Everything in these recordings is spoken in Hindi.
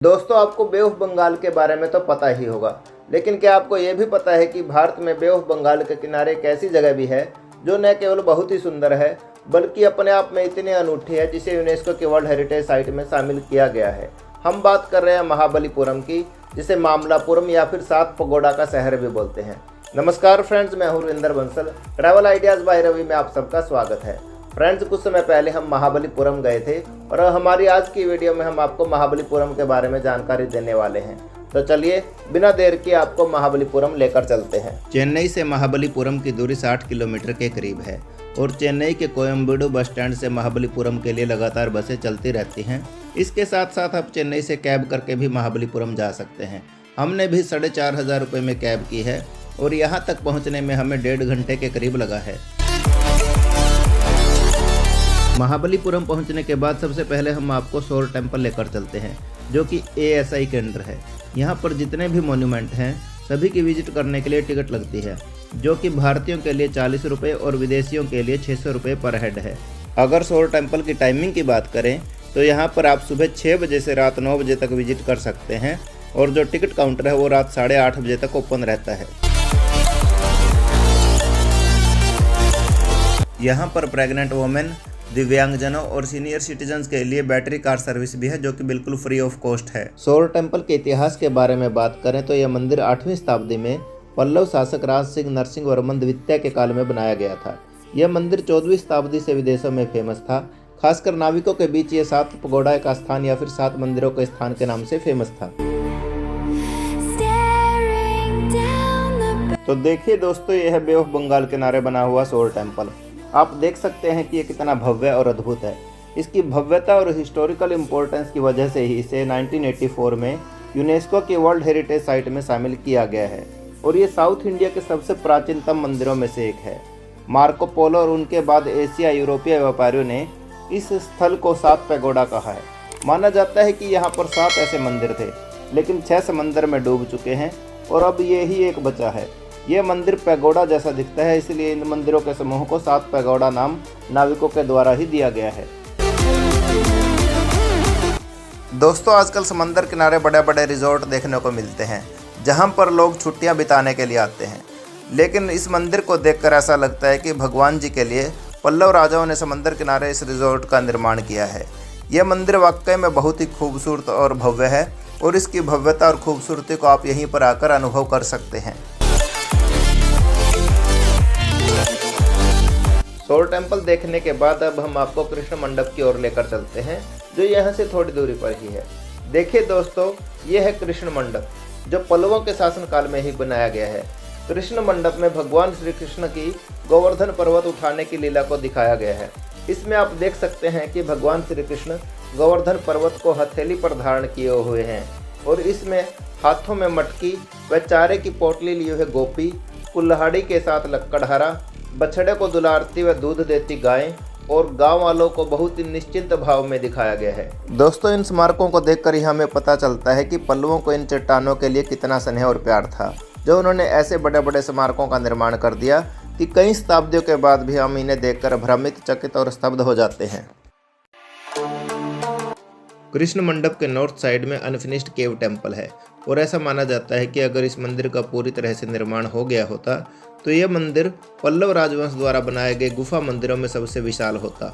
दोस्तों, आपको बे ऑफ बंगाल के बारे में तो पता ही होगा, लेकिन क्या आपको ये भी पता है कि भारत में बे ऑफ बंगाल के किनारे एक ऐसी जगह भी है जो न केवल बहुत ही सुंदर है बल्कि अपने आप में इतनी अनूठी है जिसे यूनेस्को की वर्ल्ड हेरिटेज साइट में शामिल किया गया है। हम बात कर रहे हैं महाबलीपुरम की, जिसे मामलापुरम या फिर सात पगोड़ा का शहर भी बोलते हैं। नमस्कार फ्रेंड्स, मैं हूं Ravinder Bansal. Travel ideas by Ravi में आप सबका स्वागत है। फ्रेंड्स, कुछ समय पहले हम महाबलीपुरम गए थे और हमारी आज की वीडियो में हम आपको महाबलीपुरम के बारे में जानकारी देने वाले हैं। तो चलिए बिना देर के आपको महाबलीपुरम लेकर चलते हैं। चेन्नई से महाबलीपुरम की दूरी 60 किलोमीटर के करीब है और चेन्नई के कोयम्बेडु बस स्टैंड से महाबलीपुरम के लिए लगातार बसें चलती रहती हैं। इसके साथ साथ आप चेन्नई से कैब करके भी महाबलीपुरम जा सकते हैं। हमने भी 4,500 रुपये में कैब की है और यहाँ तक पहुँचने में हमें 1.5 घंटे के करीब लगा है। महाबलीपुरम पहुंचने के बाद सबसे पहले हम आपको शोर टेम्पल लेकर चलते हैं, जो कि ASI केंद्र है। यहां पर जितने भी मॉन्यूमेंट हैं सभी की विजिट करने के लिए टिकट लगती है, जो कि भारतीयों के लिए 40 रुपये और विदेशियों के लिए 600 रुपये पर हेड है। अगर शोर टेम्पल की टाइमिंग की बात करें तो यहाँ पर आप सुबह 6 बजे से रात 9 बजे तक विजिट कर सकते हैं और जो टिकट काउंटर है वो रात 8:30 बजे तक ओपन रहता है। यहाँ पर प्रेग्नेंट वुमेन, दिव्यांगजनों और सीनियर सिटीजन्स के लिए बैटरी कार सर्विस भी है, जो कि बिल्कुल फ्री ऑफ कॉस्ट है। शोर टेम्पल के इतिहास के बारे में बात करें तो यह मंदिर 8वीं शताब्दी में पल्लव शासक राज सिंह नरसिंह वर्मन द्वितीय के काल में बनाया गया था। यह मंदिर 14वीं शताब्दी से विदेशों में फेमस था। खासकर नाविकों के बीच ये 7 पगोड़ा का स्थान या फिर 7 मंदिरों के स्थान के नाम से फेमस था। तो देखिए दोस्तों, यह है बे ऑफ बंगाल किनारे बना हुआ शोर टेम्पल। आप देख सकते हैं कि ये कितना भव्य और अद्भुत है। इसकी भव्यता और हिस्टोरिकल इम्पोर्टेंस की वजह से ही इसे 1984 में यूनेस्को की वर्ल्ड हेरिटेज साइट में शामिल किया गया है और ये साउथ इंडिया के सबसे प्राचीनतम मंदिरों में से एक है। मार्को पोलो और उनके बाद एशिया यूरोपीय व्यापारियों ने इस स्थल को 7 पैगोडा कहा है। माना जाता है कि यहाँ पर 7 ऐसे मंदिर थे, लेकिन 6 समंदर में डूब चुके हैं और अब ये ही एक बचा है। ये मंदिर पैगोडा जैसा दिखता है, इसलिए इन मंदिरों के समूह को 7 पैगोडा नाम नाविकों के द्वारा ही दिया गया है। दोस्तों, आजकल समंदर किनारे बड़े बड़े रिजॉर्ट देखने को मिलते हैं, जहां पर लोग छुट्टियां बिताने के लिए आते हैं। लेकिन इस मंदिर को देखकर ऐसा लगता है कि भगवान जी के लिए पल्लव राजाओं ने समंदर किनारे इस रिजॉर्ट का निर्माण किया है। यह मंदिर वाकई में बहुत ही खूबसूरत और भव्य है और इसकी भव्यता और खूबसूरती को आप यहीं पर आकर अनुभव कर सकते हैं। शोर टेम्पल देखने के बाद अब हम आपको कृष्ण मंडप की ओर लेकर चलते हैं, जो यहाँ से थोड़ी दूरी पर ही है। देखिए दोस्तों, ये है कृष्ण मंडप, जो पल्लवों के शासनकाल में ही बनाया गया है। कृष्ण मंडप में भगवान श्री कृष्ण की गोवर्धन पर्वत उठाने की लीला को दिखाया गया है। इसमें आप देख सकते हैं कि भगवान श्री कृष्ण गोवर्धन पर्वत को हथेली पर धारण किए हुए हैं और इसमें हाथों में मटकी व चारे की पोटली लिए हुए गोपी, कुल्हाड़ी के साथ लक्कड़हारा, बछड़े को दुलारती व दूध देती गाय और गांव वालों को बहुत ही निश्चिंत भाव में दिखाया गया है। दोस्तों, इन स्मारकों को देखकर ही हमें पता चलता है कि पल्लवों को इन चट्टानों के लिए कितना स्नेह और प्यार था, जो उन्होंने ऐसे बड़े बड़े स्मारकों का निर्माण कर दिया कि कई शताब्दियों के बाद भी हम इन्हें देखकर भ्रमित, चकित और स्तब्ध हो जाते हैं। कृष्ण मंडप के नॉर्थ साइड में अनफिनिश्ड केव टेम्पल है और ऐसा माना जाता है कि अगर इस मंदिर का पूरी तरह से निर्माण हो गया होता तो यह मंदिर पल्लव राजवंश द्वारा बनाए गए गुफा मंदिरों में सबसे विशाल होता।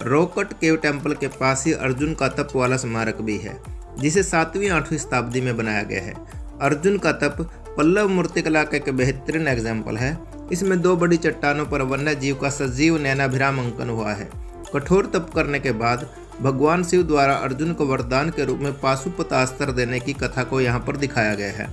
रॉक कट केव टेम्पल के पास ही अर्जुन का तप वाला स्मारक भी है, जिसे 7वीं-8वीं शताब्दी में बनाया गया है। अर्जुन का तप पल्लव मूर्तिकला का एक बेहतरीन एग्जाम्पल है। इसमें 2 बड़ी चट्टानों पर वन्य जीव का सजीव नैनाभिराम अंकन हुआ है। कठोर तप करने के बाद भगवान शिव द्वारा अर्जुन को वरदान के रूप में पाशुपतास्त्र देने की कथा को यहाँ पर दिखाया गया है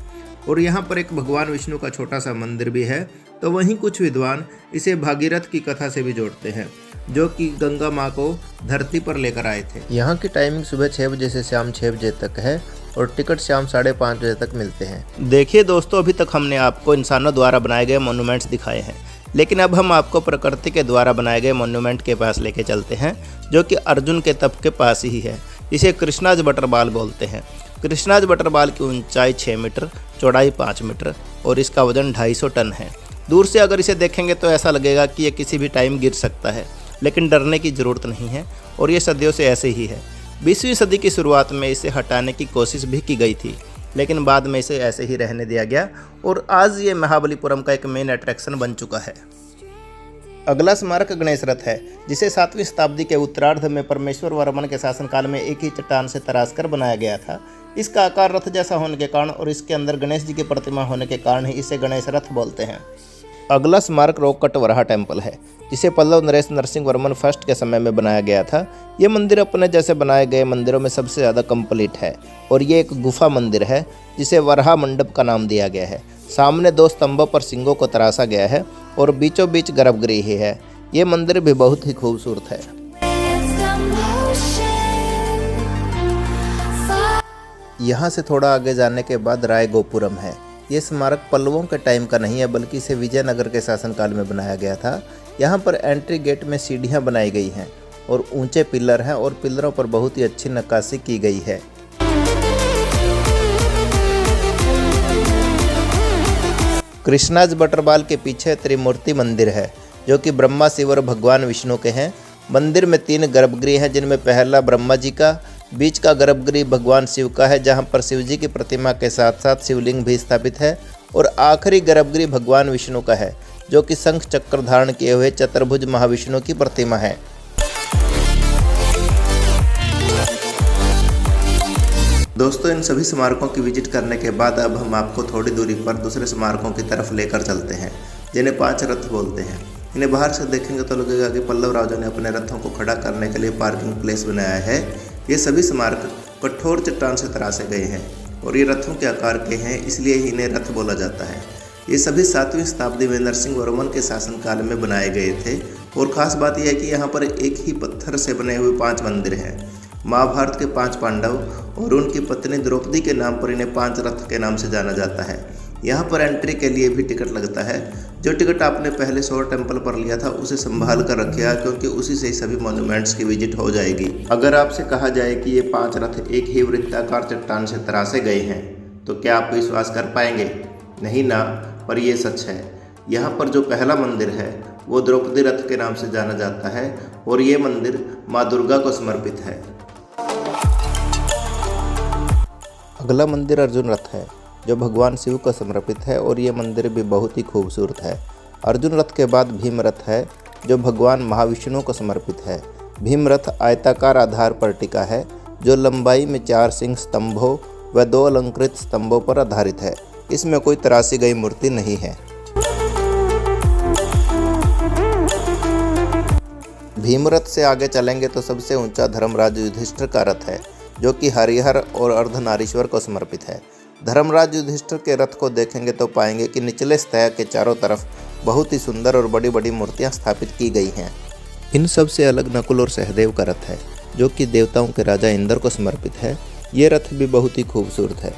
और यहाँ पर एक भगवान विष्णु का छोटा सा मंदिर भी है। तो वहीं कुछ विद्वान इसे भागीरथ की कथा से भी जोड़ते हैं, जो कि गंगा माँ को धरती पर लेकर आए थे। यहाँ की टाइमिंग सुबह 6 बजे से शाम 6 बजे तक है और टिकट शाम 5:30 बजे तक मिलते हैं। देखिए दोस्तों, अभी तक हमने आपको इंसानों द्वारा बनाए गए मॉन्यूमेंट्स दिखाए हैं, लेकिन अब हम आपको प्रकृति के द्वारा बनाए गए मॉन्यूमेंट के पास लेके चलते हैं, जो कि अर्जुन के तप के पास ही है। इसे कृष्णाज बटरबाल बोलते हैं। कृष्णाज बटरबाल की ऊंचाई 6 मीटर, चौड़ाई 5 मीटर और इसका वजन 250 टन है। दूर से अगर इसे देखेंगे तो ऐसा लगेगा कि ये किसी भी टाइम गिर सकता है। लेकिन डरने की ज़रूरत नहीं है और ये सदियों से ऐसे ही है। 20वीं सदी की शुरुआत में इसे हटाने की कोशिश भी की गई थी, लेकिन बाद में इसे ऐसे ही रहने दिया गया और आज ये महाबलीपुरम का एक मेन अट्रैक्शन बन चुका है। अगला स्मारक गणेश रथ है, जिसे 7वीं शताब्दी के उत्तरार्ध में परमेश्वर वर्मन के शासनकाल में एक ही चट्टान से तराशकर बनाया गया था। इसका आकार रथ जैसा होने के कारण और इसके अंदर गणेश जी की प्रतिमा होने के कारण ही इसे गणेश रथ बोलते हैं। अगला स्मारक रोककट वराह टेम्पल है, जिसे पल्लव नरेश नरसिंह वर्मन फर्स्ट के समय में बनाया गया था। ये मंदिर अपने जैसे बनाए गए मंदिरों में सबसे ज़्यादा कंप्लीट है और ये एक गुफा मंदिर है जिसे वराह मंडप का नाम दिया गया है। सामने 2 स्तंभों पर सिंगों को तराशा गया है और बीचों बीच गर्भगृह है। ये मंदिर भी बहुत ही खूबसूरत है। यहाँ से थोड़ा आगे जाने के बाद राय गोपुरम है। ये स्मारक पल्लवों के टाइम का नहीं है, बल्कि इसे विजयनगर के शासनकाल में बनाया गया था। यहाँ पर एंट्री गेट में सीढ़ियाँ बनाई गई हैं और ऊंचे पिलर हैं और पिलरों पर बहुत ही अच्छी नक्काशी की गई है। कृष्णाज बटरवाल के पीछे त्रिमूर्ति मंदिर है, जो कि ब्रह्मा, शिव और भगवान विष्णु के हैं। मंदिर में 3 गर्भगृह हैं, जिनमें पहला ब्रह्मा जी का, बीच का गर्भगृह भगवान शिव का है, जहां पर शिव जी की प्रतिमा के साथ साथ शिवलिंग भी स्थापित है, और आखिरी गर्भगृह भगवान विष्णु का है, जो कि शंख चक्र धारण किए हुए चतुर्भुज महाविष्णु की प्रतिमा है। दोस्तों, इन सभी स्मारकों की विजिट करने के बाद अब हम आपको थोड़ी दूरी पर दूसरे स्मारकों की तरफ लेकर चलते हैं, जिन्हें 5 रथ बोलते हैं। इन्हें बाहर से देखेंगे तो लगेगा कि पल्लव राजाओं ने अपने रथों को खड़ा करने के लिए पार्किंग प्लेस बनाया है। ये सभी स्मारक कठोर चट्टान से तराशे गए हैं और ये रथों के आकार के हैं, इसलिए ही इन्हें रथ बोला जाता है। ये सभी 7वीं शताब्दी में नरसिंह वर्मन के शासनकाल में बनाए गए थे और ख़ास बात यह है कि यहाँ पर एक ही पत्थर से बने हुए 5 मंदिर हैं। महाभारत के 5 पांडव और उनकी पत्नी द्रौपदी के नाम पर इन्हें 5 रथ के नाम से जाना जाता है। यहाँ पर एंट्री के लिए भी टिकट लगता है। जो टिकट आपने पहले शोर टेम्पल पर लिया था उसे संभाल कर रखिएगा, क्योंकि उसी से ही सभी मॉन्यूमेंट्स की विजिट हो जाएगी। अगर आपसे कहा जाए कि ये 5 रथ एक ही वृत्ताकार चट्टान से तराशे गए हैं तो क्या आप विश्वास कर पाएंगे? नहीं ना, पर यह सच है। यहाँ पर जो पहला मंदिर है वो द्रौपदी रथ के नाम से जाना जाता है और ये मंदिर माँ दुर्गा को समर्पित है। अगला मंदिर अर्जुन रथ है, जो भगवान शिव को समर्पित है और ये मंदिर भी बहुत ही खूबसूरत है। अर्जुन रथ के बाद भीम रथ है, जो भगवान महाविष्णु को समर्पित है। भीम रथ आयताकार आधार पर टिका है, जो लंबाई में 4 सिंह स्तंभों व 2 अलंकृत स्तंभों पर आधारित है। इसमें कोई तराशी गई मूर्ति नहीं है। भीम रथ से आगे चलेंगे तो सबसे ऊंचा धर्मराज युधिष्ठिर का रथ है, जो कि हरिहर और अर्धनारीश्वर को समर्पित है। धर्मराज युधिष्ठिर के रथ को देखेंगे तो पाएंगे कि निचले सतह के चारों तरफ बहुत ही सुंदर और बड़ी बड़ी मूर्तियां स्थापित की गई हैं। इन सब से अलग नकुल और सहदेव का रथ है, जो कि देवताओं के राजा इंद्र को समर्पित है। ये रथ भी बहुत ही खूबसूरत है।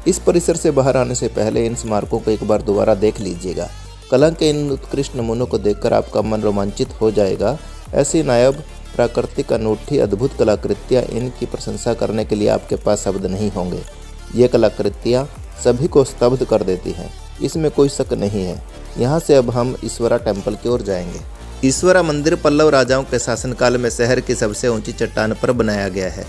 इस परिसर से बाहर आने से पहले इन स्मारकों को एक बार दोबारा देख लीजिएगा। कला के इन उत्कृष्ट नमूनों को देखकर आपका मन रोमांचित हो जाएगा। ऐसी नायाब, प्राकृतिक, अनूठी, अद्भुत कलाकृतियाँ, इनकी प्रशंसा करने के लिए आपके पास शब्द नहीं होंगे। ये कलाकृतियाँ सभी को स्तब्ध कर देती हैं, इसमें कोई शक नहीं है। यहाँ से अब हम ईश्वरा टेम्पल की ओर जाएंगे। ईश्वरा मंदिर पल्लव राजाओं के शासनकाल में शहर की सबसे ऊंची चट्टान पर बनाया गया है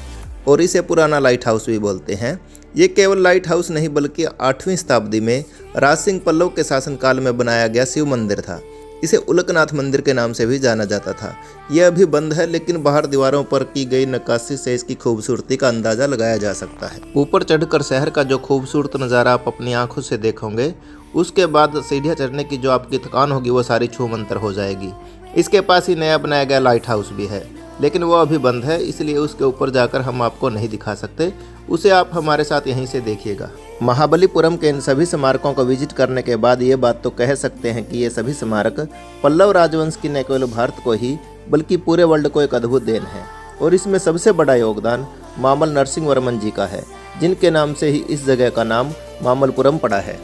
और इसे पुराना लाइट हाउस भी बोलते हैं। ये केवल लाइट हाउस नहीं बल्कि 8वीं शताब्दी में राज सिंह पल्लव के शासनकाल में बनाया गया शिव मंदिर था। इसे उलकनाथ मंदिर के नाम से भी जाना जाता था। यह अभी बंद है, लेकिन बाहर दीवारों पर की गई नक्काशी से इसकी खूबसूरती का अंदाज़ा लगाया जा सकता है। ऊपर चढ़कर शहर का जो खूबसूरत नज़ारा आप अपनी आंखों से देखोगे, उसके बाद सीढ़ियाँ चढ़ने की जो आपकी थकान होगी वो सारी छूमंतर हो जाएगी। इसके पास ही नया बनाया गया लाइट हाउस भी है, लेकिन वो अभी बंद है, इसलिए उसके ऊपर जाकर हम आपको नहीं दिखा सकते। उसे आप हमारे साथ यहीं से देखिएगा। महाबलीपुरम के इन सभी स्मारकों को विजिट करने के बाद ये बात तो कह सकते हैं कि ये सभी स्मारक पल्लव राजवंश की न केवल भारत को ही बल्कि पूरे वर्ल्ड को एक अद्भुत देन है। और इसमें सबसे बड़ा योगदान मामल नरसिंह वर्मन जी का है, जिनके नाम से ही इस जगह का नाम मामलपुरम पड़ा है।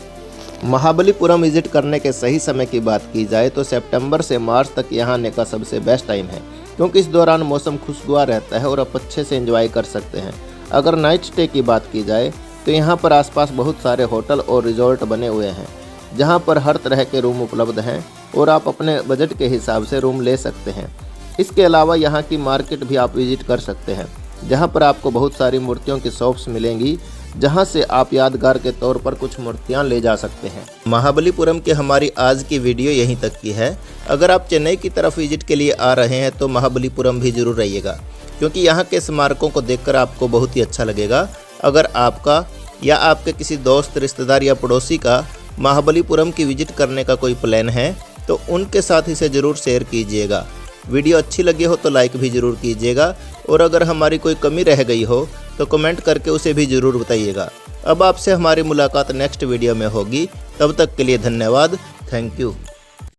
महाबलीपुरम विजिट करने के सही समय की बात की जाए तो सितंबर से मार्च तक यहाँ आने का सबसे बेस्ट टाइम है, क्योंकि इस दौरान मौसम खुशगवार रहता है और आप अच्छे से एंजॉय कर सकते हैं। अगर नाइट स्टे की बात की जाए तो यहाँ पर आसपास बहुत सारे होटल और रिजॉर्ट बने हुए हैं, जहाँ पर हर तरह के रूम उपलब्ध हैं और आप अपने बजट के हिसाब से रूम ले सकते हैं। इसके अलावा यहाँ की मार्केट भी आप विजिट कर सकते हैं, जहाँ पर आपको बहुत सारी मूर्तियों की शॉप्स मिलेंगी, जहाँ से आप यादगार के तौर पर कुछ मूर्तियाँ ले जा सकते हैं। महाबलीपुरम की हमारी आज की वीडियो यहीं तक की है। अगर आप चेन्नई की तरफ विजिट के लिए आ रहे हैं तो महाबलीपुरम भी जरूर रहिएगा, क्योंकि यहाँ के स्मारकों को देखकर आपको बहुत ही अच्छा लगेगा। अगर आपका या आपके किसी दोस्त, रिश्तेदार या पड़ोसी का महाबलीपुरम की विजिट करने का कोई प्लान है तो उनके साथ इसे ज़रूर शेयर कीजिएगा। वीडियो अच्छी लगी हो तो लाइक भी ज़रूर कीजिएगा, और अगर हमारी कोई कमी रह गई हो तो कमेंट करके उसे भी ज़रूर बताइएगा। अब आपसे हमारी मुलाकात नेक्स्ट वीडियो में होगी, तब तक के लिए धन्यवाद। Thank you.